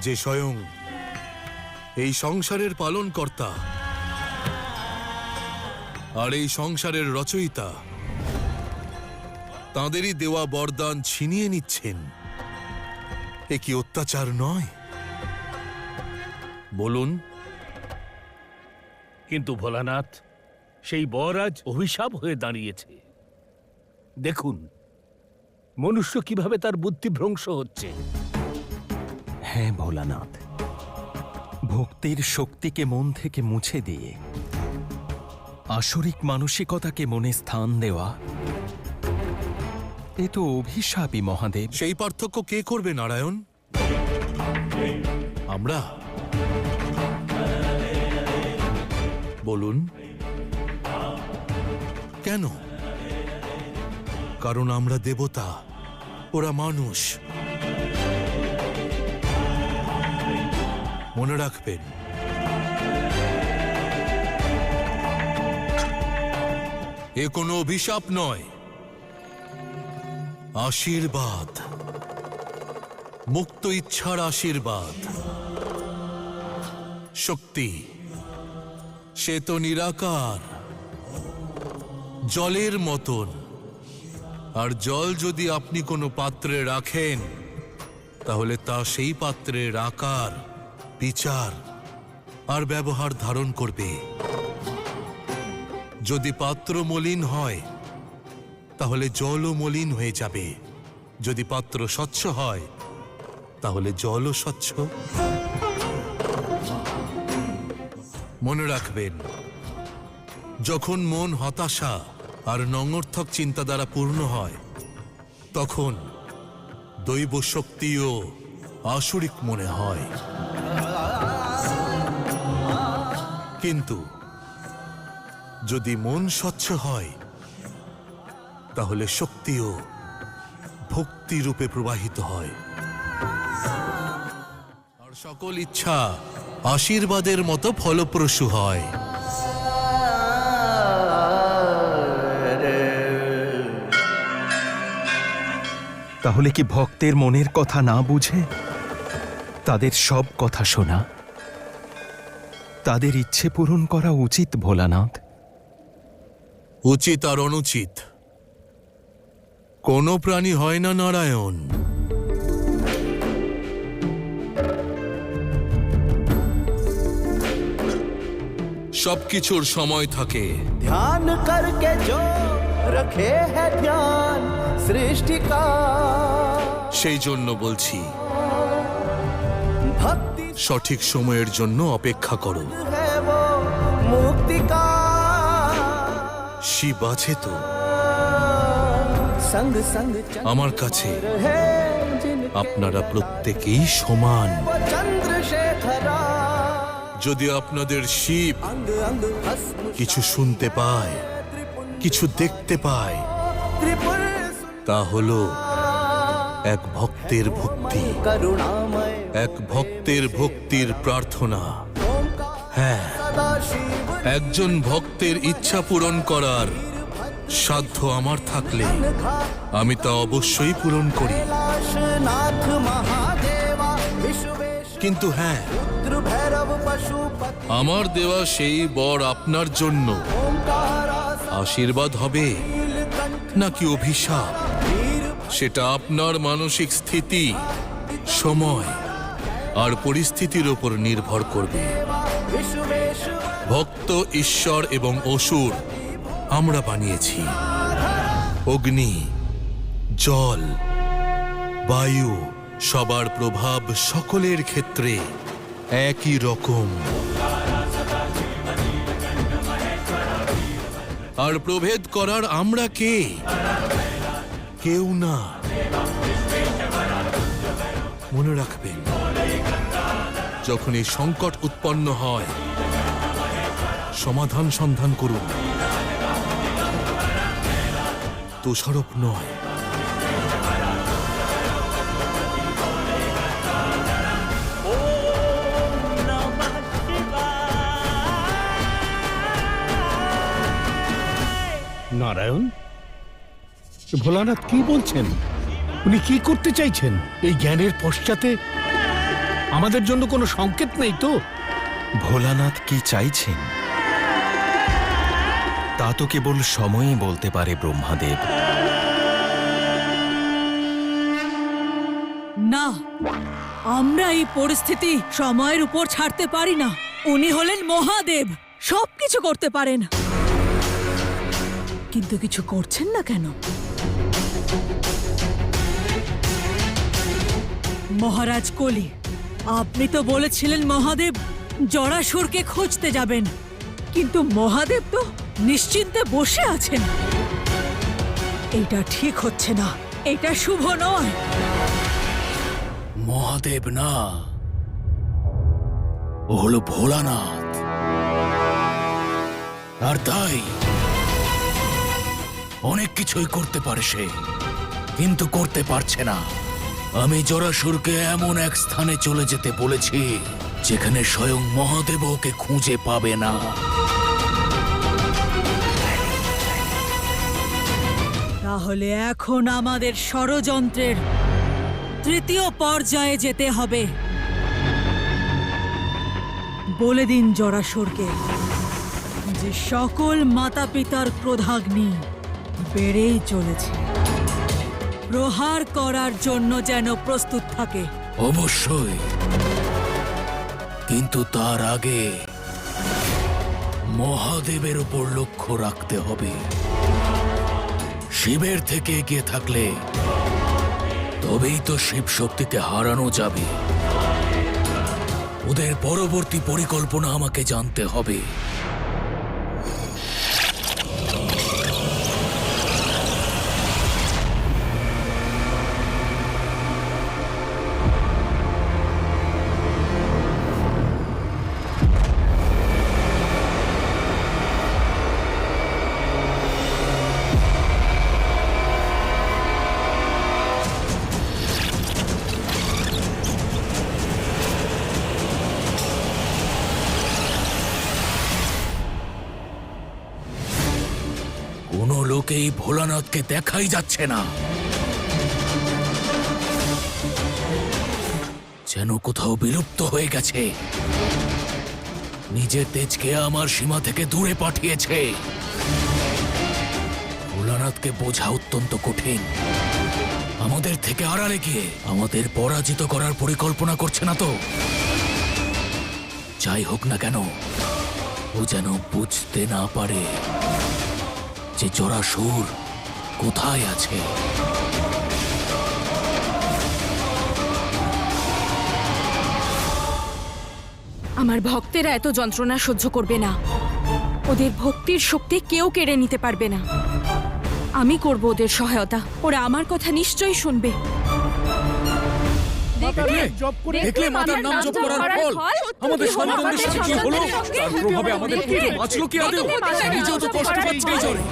যে স্বয়ং এই সংসারের পালনকর্তা আর এই সংসারের রচয়িতা, তাঁদেরই দেওয়া বরদান ছিনিয়ে নিচ্ছেন, এ কি অত্যাচার নয়? বলুন। কিন্তু ভোলানাথ, সেই বর আজ অভিশাপ হয়ে দাঁড়িয়েছে। দেখুন মনুষ্য কিভাবে তার বুদ্ধিভ্রংশ হচ্ছে। হ্যাঁ ভোলানাথ, ভক্তির শক্তিকে মন থেকে মুছে দিয়ে আসরিক মানসিকতাকে মনে স্থান দেওয়া, এ তো অভিশাপই মহাদেব। সেই পার্থক্য কে করবে নারায়ণ? আমরা? বলুন কেন? কারণ আমরা দেবতা, ওরা মানুষ। মনে রাখবেন, এ কোনো অভিশাপ নয়, আশীর্বাদ, মুক্ত ইচ্ছার আশীর্বাদ। শক্তি সে তো নিরাকার, জলের মতন। আর জল যদি আপনি কোনো পাত্রে রাখেন, তাহলে তা সেই পাত্রের আকার, বিচার আর ব্যবহার ধারণ করবে। যদি পাত্র মলিন হয়, তাহলে জলও মলিন হয়ে যাবে। যদি পাত্র স্বচ্ছ হয়, তাহলে জলও স্বচ্ছ। মনে রাখবেন, যখন মন হতাশা আর নঙর্থক চিন্তা দ্বারা পূর্ণ হয়, তখন দৈব শক্তিও আসুরিক মনে হয়। কিন্তু যদি মন স্বচ্ছ হয়, তাহলে শক্তিও ভক্তি রূপে প্রবাহিত হয়, আর সকল ইচ্ছা আশীর্বাদের মতো ফলপ্রসূ হয়। তাহলে কি ভক্তের মনের কথা না বুঝে তাদের সব কথা শোনা, তাদের ইচ্ছে পূরণ করা উচিত ভোলানাথ? উচিত আর অনুচিত কোনো প্রাণী হয় না নারায়ণ। সবকিছুর সময় থাকে। ध्यान करके जो रखे है ध्यान सृष्टि का, সেই জন্য বলছি, भक्ति সঠিক সময়ের জন্য অপেক্ষা করো। है वो मुक्ति का, শিব আছে তো संग संग चंद्र আমার কাছে। है जिन আপনারা প্রত্যেকেই সমান। वो चंद्रशेखरा, যদি আপনাদের শিব अंग अंग भस्म কিছু শুনতে পায়, কিছু দেখতে পায়, त्रिपुर তা হলো এক ভক্তের ভক্তি, करुणामय এক ভক্তের ভক্তির প্রার্থনা। ओंकार হ্যাঁ, सदा शिव একজন ভক্তের ইচ্ছা পূরণ করার সাধ্য আমার থাকলে আমি তা অবশ্যই পূরণ করি। कैलाशनाथ महादेवा विश्वेश কিন্তু হ্যাঁ, रुद्र भैरव पशुपति আমার দেওয়া সেই বর আপনার জন্য ओंकारा আশীর্বাদ হবে नीलकंठ নাকি অভিশাপ, সেটা আপনার মানসিক স্থিতি, সময় আর পরিস্থিতির উপর নির্ভর করবে। विश्वेश ভক্ত, ঈশ্বর এবং অসুর আমরা বানিয়েছি। অগ্নি, জল, বায়ু, সবার প্রভাব সকলের ক্ষেত্রে একই রকম। আর প্রভেদ করার আমরা কে? কেউ না। মনে রাখবেন, যখন এই সংকট উৎপন্ন হয়, সমাধান সন্ধান করুন, দোষারোপ নয়। নারায়ণ, ভোলানাথ কি বলছেন? উনি কি করতে চাইছেন? এই জ্ঞানের পশ্চাতে আমাদের জন্য কোনো সংকেত নেই তো? ভোলানাথ কি চাইছেন তা তো কেবল সময়ই বলতে পারে ব্রহ্মাদেব। না, আমরা এই পরিস্থিতি সময়ের উপর ছাড়তে পারি না। উনি হলেন মহাদেব, সবকিছু করতে পারেন। কিন্তু কিছু করছেন না কেন? মহারাজ কলি, আপনি তো বলেছিলেন মহাদেব জরাসুরকে খুঁজতে যাবেন, কিন্তু মহাদেব তো নিশ্চিন্তে বসে আছেন। এটা ঠিক হচ্ছে না, এটা শুভ নয়। মহাদেব না, ও হলো ভোলানাথ। আর তাই অনেক কিছুই করতে পারে সে, কিন্তু করতে পারছে না। আমি জরাসুরকে এমন এক স্থানে চলে যেতে বলেছি যেখানে স্বয়ং মহাদেব ওকে খুঁজে পাবে না। তাহলে এখন আমাদের ষড়যন্ত্রের তৃতীয় পর্যায়ে যেতে হবে। বলে দিন জরাসুরকে যে সকল মাতা পিতার ক্রোধাগ্নি বেড়েই চলেছে, প্রহার করার জন্য যেন প্রস্তুত থাকে। অবশ্যই, কিন্তু তার আগে মহাদেবের উপর লক্ষ্য রাখতে হবে। শিবের থেকে এগিয়ে থাকলে তবেই তো শিব শক্তিকে হারানো যাবে। ওদের পরবর্তী পরিকল্পনা আমাকে জানতে হবে। কোনো লোকেই ভোলানাথকে দেখাই যাচ্ছে না, যেন কোথাও বিলুপ্ত হয়ে গেছে। নিজের তেজকে আমার সীমা থেকে দূরে পাঠিয়েছে। ভোলানাথকে বোঝা অত্যন্ত কঠিন। আমাদের থেকে আড়ালে গিয়ে আমাদের পরাজিত করার পরিকল্পনা করছে না তো? যাই হোক না কেন, ও যেন বুঝতে না পারে যে জরাসুর কোথায় আছে। আমার ভক্তেরা এত যন্ত্রণা সহ্য করবে না। ওদের ভক্তির শক্তি কেউ কেড়ে নিতে পারবে না। আমি করব ওদের সহায়তা। ওরা আমার কথা নিশ্চয়ই শুনবে। দেখলে মাতার নাম জপ করার ফল আমাদের সন্তানদের সাথে কি হলো? তার প্রভাবে আমাদের পুত্র বাঁচলো কি আদৌ? নিজেও তো কষ্ট পাচ্ছে এই জ্বরে।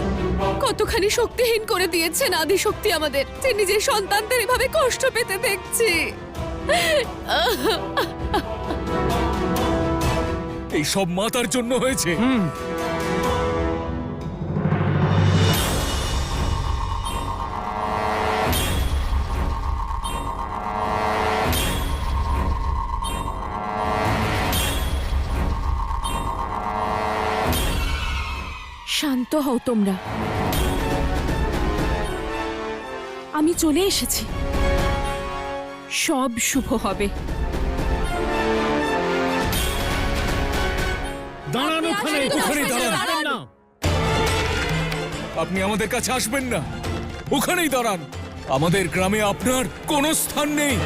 কতখানি শক্তিহীন করে দিয়েছেন আদিশক্তি আমাদের, যে নিজের সন্তানদের এভাবে কষ্ট পেতে দেখছি। এই সব মাতার জন্য হয়েছে। শান্ত হও তোমরা। আমি চলে এসেছি। সব শুভ হবে। দাঁড়ান ওখানে, ওখানেই দাঁড়ান। আপনি আমাদের কাছে আসবেন না, ওখানেই দাঁড়ান। আমাদের গ্রামে আপনার কোনো স্থান নেই।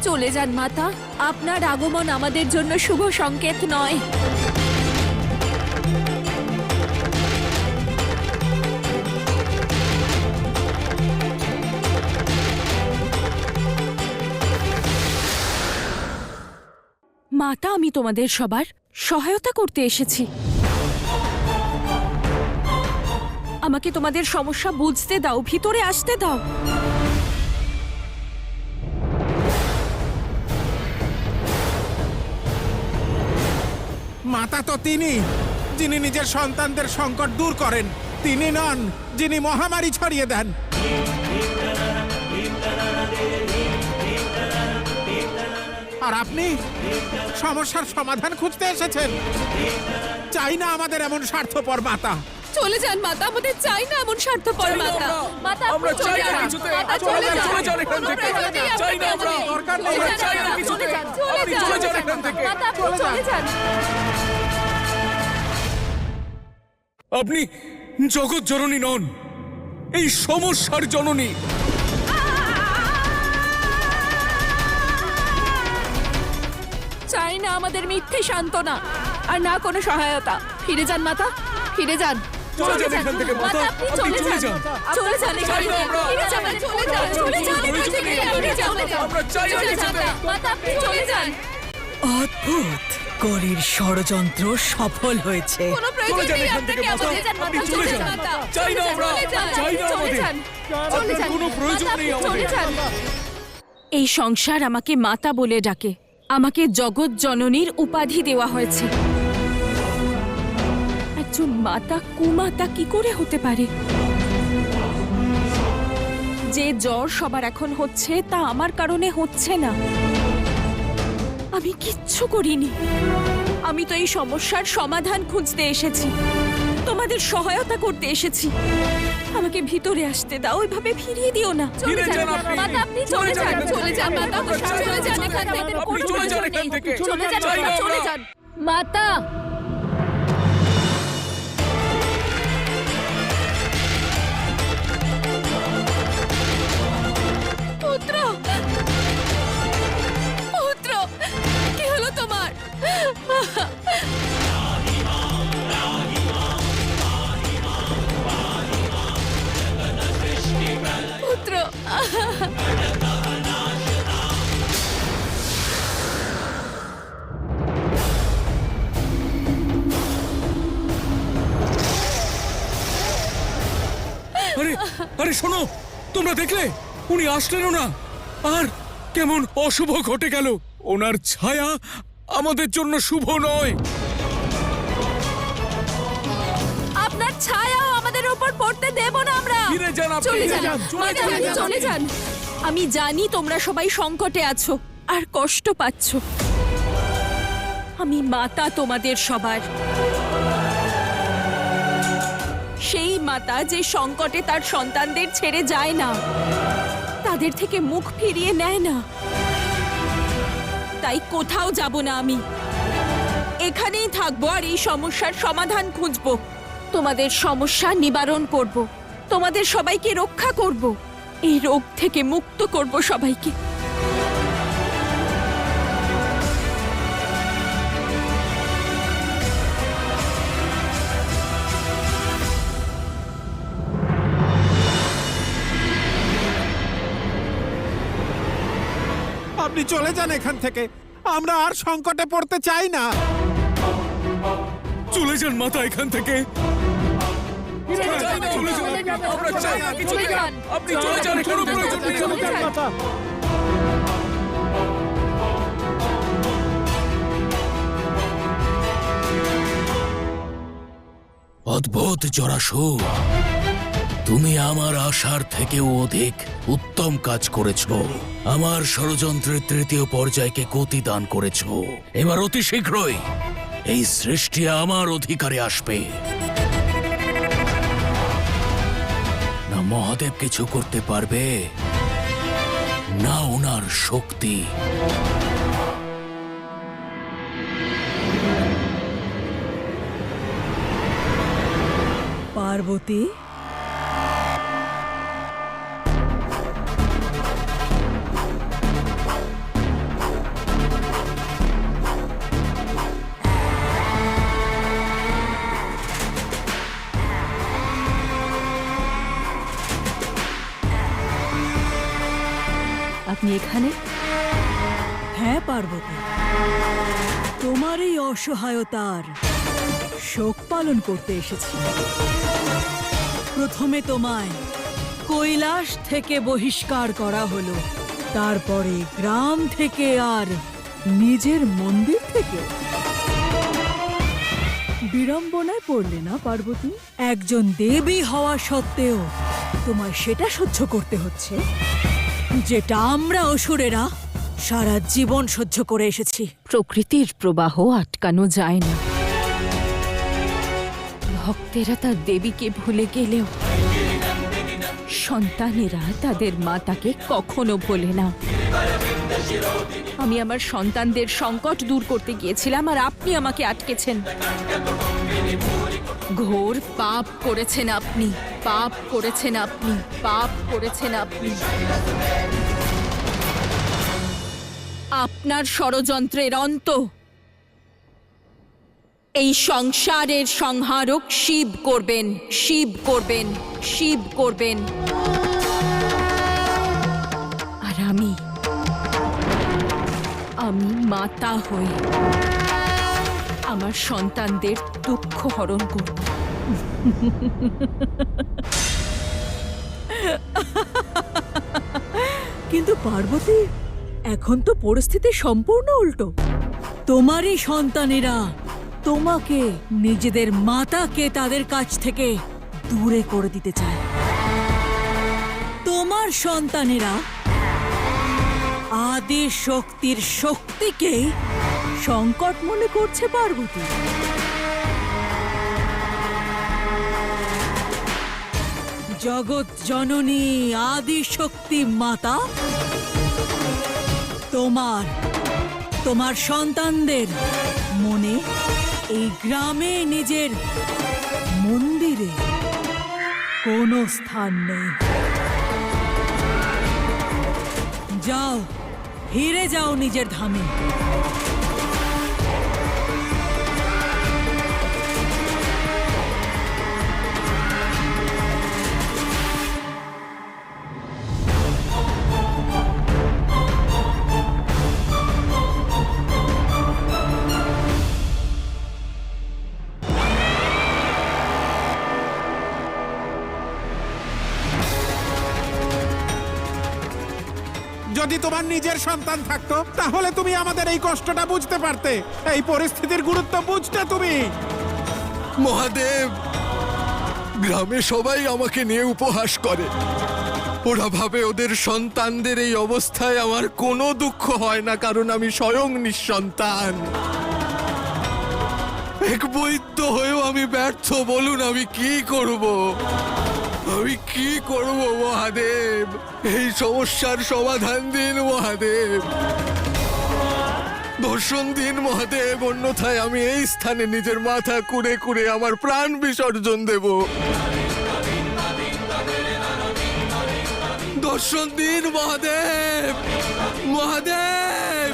চলে যান মাতা। আপনার আগমন আমাদের জন্য শুভ সংকেত নয়। মাতা, আমি তোমাদের সবার সহায়তা করতে এসেছি। আমাকে তোমাদের সমস্যা বুঝতে দাও, ভিতরে আসতে দাও। মাতা তো তিনি, যিনি নিজের সন্তানদের সংকট দূর করেন। তিনি নন যিনি মহামারী ছড়িয়ে দেন। আর আপনি সমস্যার সমাধান খুঁজতে এসেছেন। চাই না আমাদের এমন স্বার্থপর মাতা। চলে যান মাতা, আমাদের চাই না এমন স্বার্থপর মাতা। মাতা, আমরা আপনি চাই চলে না যান। কিছুতে। মাতা, চলে যান। চলে যান এখান থেকে। চাই না আমরা। আমরা চাই না কিছুতে। আপনি চলে যান এখান থেকে। মাতা, আপনি চলে যান। আপনি জগৎ জননী নন, এই সমস্যার জননী। চাই না আমাদের মিথ্যে সান্ত্বনা আর না কোনো সহায়তা। ফিরে যান মাতা, ফিরে যান। চলে যান এখান থেকে মাতা, আপনি আপনি চলে যান। চলে যান এখান চাই না থেকে। আমরা। ফিরে যান, চলে যান, চলে যান এখান থেকে। ফিরে যান। আমরা চাই না কিছুতে। মাতা, আপনি চলে যান। অদ্ভুত, কলির ষড়যন্ত্র সফল হয়েছে। কোনো চলে প্রয়োজন যান নেই এখান থেকে আপনাকে। মাতা, চলে যান আপনি মাতা, চলে চলে যান। যান মাতা। চাই না আমরা। চলে যান, চাই না চলে আমাদের। যান। চলে আপনার যান। কোনো প্রয়োজন মাতা, নেই আপনি আমাদের। চলে যান। এই সংসার আমাকে মাতা বলে ডাকে। আমাকে জগৎ জননীর উপাধি দেওয়া হয়েছে। একজন মাতা কুমাতা কি করে হতে পারে? যে জ্বর সবার এখন হচ্ছে তা আমার কারণে হচ্ছে না। আমি কিচ্ছু করিনি। আমি তো এই সমস্যার সমাধান খুঁজতে এসেছি, তোমাদের সহায়তা করতে এসেছি। আমাকে ভিতরে আসতে দাও, এভাবে ফিরিয়ে দিও না। চলে ফিরে যান যান আপনি। মাতা, আপনি চলে যান। চলে যান মাতা, চলে যান এখান থেকে। আপনি কোনো চলে যান প্রয়োজন এখান নেই। থেকে। চলে যান চাই না মাতা, চলে আমরা। যান। মাতা, পুত্র, আরে শোনো, তোমরা দেখলে উনি আসলেনও না, আর কেমন অশুভ ঘটে গেল। ওনার ছায়া আমাদের জন্য শুভ নয়। আপনার ছায়া আমাদের উপর পড়তে দেব না আমরা। ফিরে যান আপনি, চলে ফিরে যান, যান, চলে মাতা যান, রানী, চলে যান। আমি জানি তোমরা সবাই সংকটে আছো আর কষ্ট পাচ্ছ। আমি মাতা তোমাদের সবার, সেই মাতা যে সংকটে তার সন্তানদের ছেড়ে যায় না, তাদের থেকে মুখ ফিরিয়ে নেয় না। তাই কোথাও যাব না আমি, এখানেই থাকবো আর এই সমস্যার সমাধান খুঁজবো। তোমাদের সমস্যা নিবারণ করব, তোমাদের সবাইকে রক্ষা করব, এই রোগ থেকে মুক্ত করব সবাইকে। আপনি চলে যান এখান থেকে, আমরা আর সংকটে পড়তে চাই না। চলে যান মাতা এখান থেকে। চলে যান, আমরা চাই না কিছু থেকে। আপনি চলে যান, কোনো প্রয়োজন নেই। অদ্ভুত জরাসুর, তুমি আমার আশার থেকেও অধিক উত্তম কাজ করেছ। আমার ষড়যন্ত্রের তৃতীয় পর্যায়কে গতি দান করেছ। এবার অতি শীঘ্রই এই সৃষ্টি আমার অধিকারে আসবে। না মহাদেব কিছু করতে পারবে, না ওনার শক্তি। পার্বতী, আপনি এখানে? হ্যাঁ পার্বতী, তোমার এই অসহায়তার শোক পালন করতে এসেছি। প্রথমে তোমায় কৈলাস থেকে বহিষ্কার করা হলো, তারপরে গ্রাম থেকে আর নিজের মন্দির থেকে। বিড়ম্বনায় পড়লে না পার্বতী? একজন দেবী হওয়া সত্ত্বেও তোমায় সেটা সহ্য করতে হচ্ছে যেটা আমরা অসুরেরা সারা জীবন সহ্য করে এসেছি। প্রকৃতির প্রবাহ আটকানো যায় না। ভক্তেরা তার দেবীকে ভুলে গেলেও সন্তানেরা তাদের মাতাকে কখনো ভোলে না। আমি আমার সন্তানদের সংকট দূর করতে গিয়েছিলাম আর আপনি আমাকে আটকেছেন। ঘোর পাপ করেছেন আপনি, পাপ করেছেন আপনি, পাপ করেছেন আপনি। আপনার ষড়যন্ত্রের অন্ত এই সংসারের সংহারক শিব করবেন, শিব করবেন, শিব করবেন। আর আমি মাতা হই আমার সন্তানদের দুঃখ হরণ করব। কিন্তু পার্বতী, এখন তো পরিস্থিতি সম্পূর্ণ উল্টো। তোমারই সন্তানেরা তোমাকে, নিজেদের মাতাকে তাদের কাছ থেকে দূরে করে দিতে চায়। তোমার সন্তানেরা আদি শক্তির শক্তিকে সংকট মনে করছে পার্বতী। জগৎ জননী আদি শক্তি মাতা তোমার সন্তানদের মনে, এই গ্রামে, নিজের মন্দিরে কোনো স্থান নেই। যাও, ফিরে যাও নিজের ধামে। যদি তোমার নিজের সন্তান থাকতো তাহলে তুমি আমাদের এই কষ্টটা বুঝতে পারতে, এই পরিস্থিতির গুরুত্ব বুঝতে তুমি। মহাদেব, গ্রামে সবাই আমাকে নিয়ে উপহাস করে। ওরা ভাবে ওদের সন্তানদের এই অবস্থায় আমার কোনো দুঃখ হয় না, কারণ আমি স্বয়ং নিঃসন্তান। এক বৈদ্য হয়েও আমি ব্যর্থ। বলুন আমি কি করব? আমি কি করব মহাদেব? এই সমস্যার সমাধান দিন মহাদেব, দর্শন দিন মহাদেব, অন্যথায় আমি এই স্থানে নিজের মাথা কুড়ে কুড়ে আমার প্রাণ বিসর্জন দেব। দর্শন দিন মহাদেব, মহাদেব।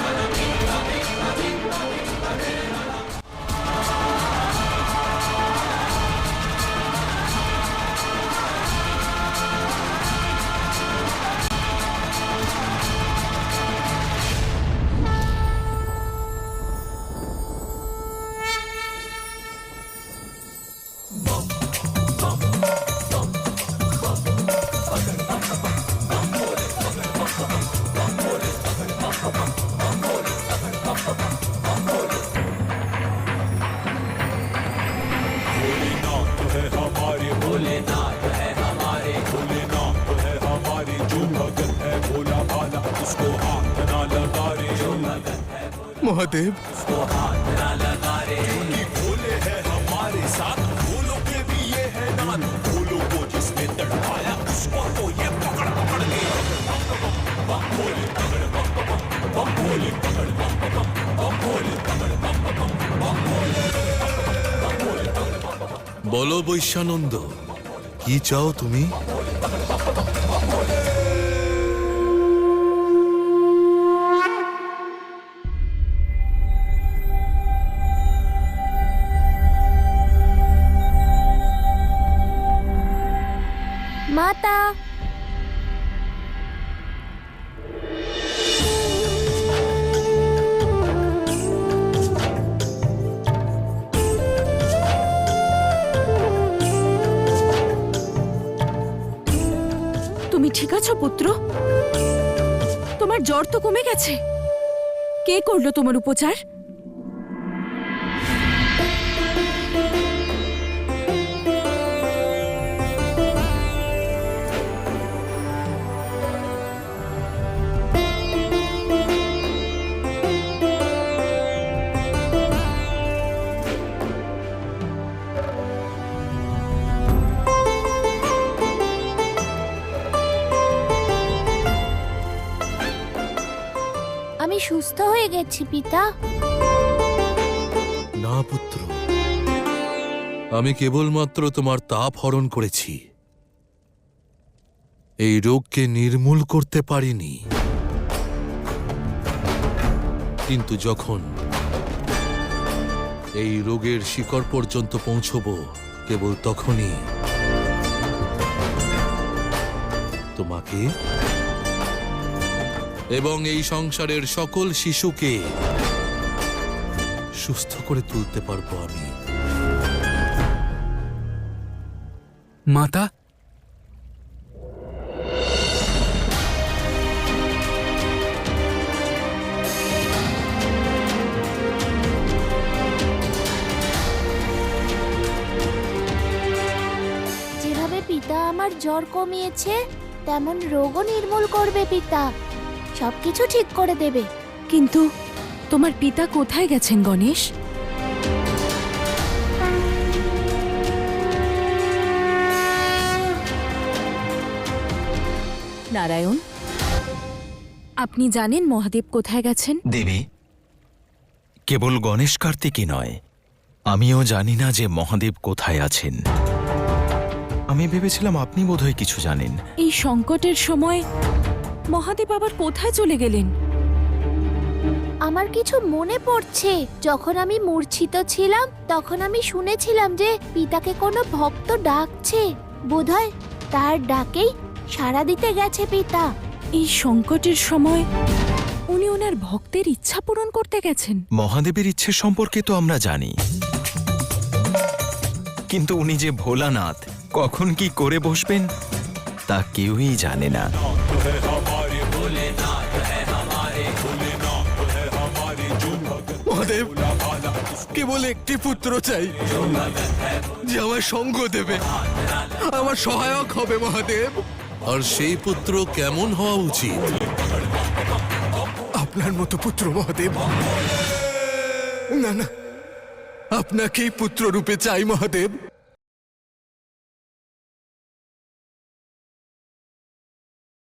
মহাদেব, বলো বৈশ্যানন্দ, কি চাও তুমি? মাতা, তুমি ঠিক আছো পুত্র? তোমার জ্বর তো কমে গেছে। কে করলো তোমার উপচার? আমি সুস্থ হয়ে গেছি পিতা। না পুত্র, আমি কেবলমাত্র তোমার তাপ হরণ করেছি, এই রোগকে নির্মূল করতে পারিনি। কিন্তু যখন এই রোগের শিকড় পর্যন্ত পৌঁছব, কেবল তখনই তোমাকে এবং এই সংসারের সকল শিশুকে সুস্থ করে তুলতে পারবো আমি। মাতা, যেভাবে পিতা আমার জ্বর কমিয়েছে তেমন রোগও নির্মূল করবে পিতা, সবকিছু ঠিক করে দেবে। কিন্তু তোমার পিতা কোথায় গেছেন গণেশ? নারায়ণ, আপনি জানেন মহাদেব কোথায় গেছেন? দেবী, কেবল গণেশ কার্তিকই নয়, আমিও জানি না যে মহাদেব কোথায় আছেন। আমি ভেবেছিলাম আপনি বোধহয় কিছু জানেন। এই সংকটের সময় মহাদেব আবার কোথায় চলে গেলেন? আমার কিছু মনে পড়ছে, যখন আমি মূর্ছিত ছিলাম তখন আমি শুনেছিলাম যে পিতাকে কোনো ভক্ত ডাকছে, বোধহয় তার ডাকেই সাড়া দিতে গেছে পিতা। এই সংকটের সময় উনি ওনার ভক্তের ইচ্ছা পূরণ করতে গেছেন। মহাদেবের ইচ্ছে সম্পর্কে তো আমরা জানি, কিন্তু উনি যে ভোলানাথ, কখন কি করে বসবেন তা কেউই জানে না। মহাদেব, কেবল একটি পুত্র চাই, যে আমার সঙ্গ দেবে, আমার সহায়ক হবে মহাদেব। আর সেই পুত্র কেমন হওয়া উচিত? আপনার মতো পুত্র মহাদেব। না না, আপনাকেই পুত্র রূপে চাই মহাদেব।